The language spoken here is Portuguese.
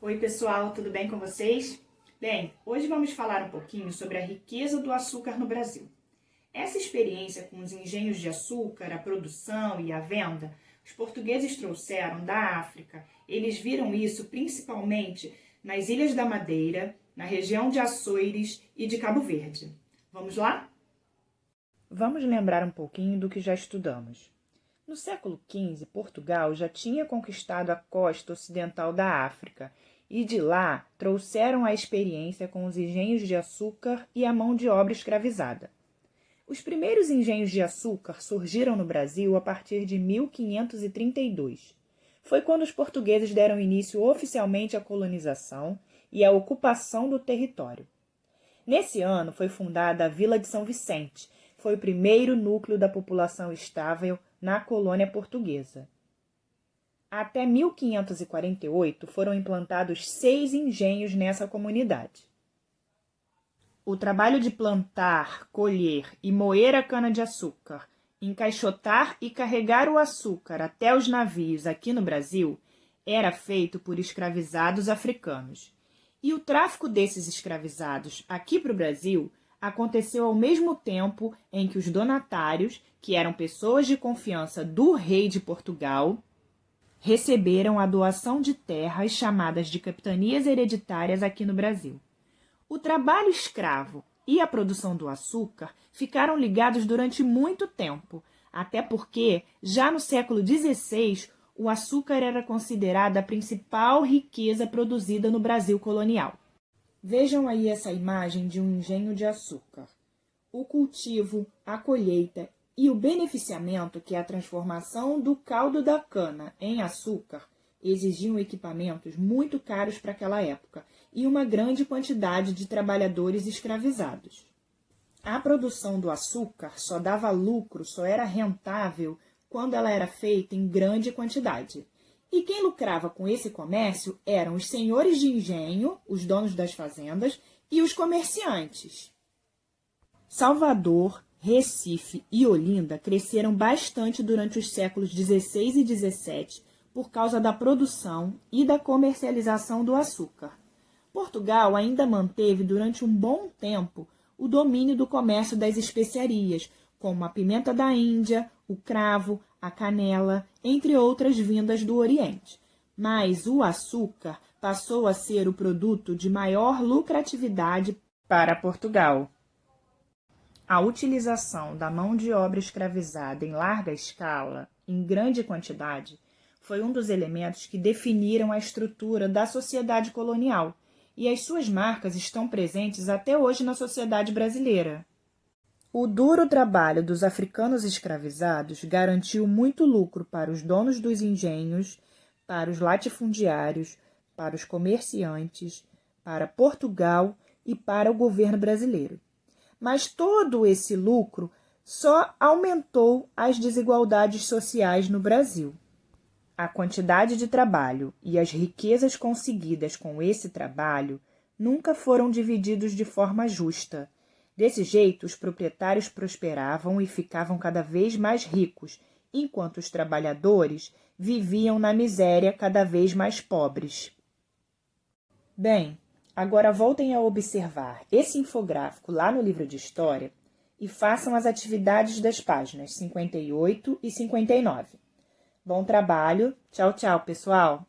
Oi pessoal, tudo bem com vocês? Bem, hoje vamos falar um pouquinho sobre a riqueza do açúcar no Brasil. Essa experiência com os engenhos de açúcar, a produção e a venda, os portugueses trouxeram da África. Eles viram isso principalmente nas Ilhas da Madeira, na região de Açores e de Cabo Verde. Vamos lá? Vamos lembrar um pouquinho do que já estudamos. No século XV, Portugal já tinha conquistado a costa ocidental da África e de lá trouxeram a experiência com os engenhos de açúcar e a mão de obra escravizada. Os primeiros engenhos de açúcar surgiram no Brasil a partir de 1532. Foi quando os portugueses deram início oficialmente à colonização e à ocupação do território. Nesse ano foi fundada a Vila de São Vicente, foi o primeiro núcleo da população estável na colônia portuguesa. Até 1548 foram implantados 6 engenhos nessa comunidade. O trabalho de plantar, colher e moer a cana-de-açúcar, encaixotar e carregar o açúcar até os navios aqui no Brasil era feito por escravizados africanos. E o tráfico desses escravizados aqui para o Brasil aconteceu ao mesmo tempo em que os donatários, que eram pessoas de confiança do rei de Portugal, receberam a doação de terras chamadas de capitanias hereditárias aqui no Brasil. O trabalho escravo e a produção do açúcar ficaram ligados durante muito tempo, até porque, já no século XVI, o açúcar era considerado a principal riqueza produzida no Brasil colonial. Vejam aí essa imagem de um engenho de açúcar. O cultivo, a colheita e o beneficiamento, que é a transformação do caldo da cana em açúcar, exigiam equipamentos muito caros para aquela época e uma grande quantidade de trabalhadores escravizados. A produção do açúcar só dava lucro, só era rentável quando ela era feita em grande quantidade. E quem lucrava com esse comércio eram os senhores de engenho, os donos das fazendas, e os comerciantes. Salvador, Recife e Olinda cresceram bastante durante os séculos XVI e XVII por causa da produção e da comercialização do açúcar. Portugal ainda manteve durante um bom tempo o domínio do comércio das especiarias, como a pimenta da Índia, o cravo, a canela, entre outras vindas do Oriente. Mas o açúcar passou a ser o produto de maior lucratividade para Portugal. A utilização da mão de obra escravizada em larga escala, em grande quantidade, foi um dos elementos que definiram a estrutura da sociedade colonial, e as suas marcas estão presentes até hoje na sociedade brasileira. O duro trabalho dos africanos escravizados garantiu muito lucro para os donos dos engenhos, para os latifundiários, para os comerciantes, para Portugal e para o governo brasileiro. Mas todo esse lucro só aumentou as desigualdades sociais no Brasil. A quantidade de trabalho e as riquezas conseguidas com esse trabalho nunca foram divididos de forma justa. Desse jeito, os proprietários prosperavam e ficavam cada vez mais ricos, enquanto os trabalhadores viviam na miséria cada vez mais pobres. Bem, agora voltem a observar esse infográfico lá no livro de História e façam as atividades das páginas 58 e 59. Bom trabalho. Tchau, tchau, pessoal!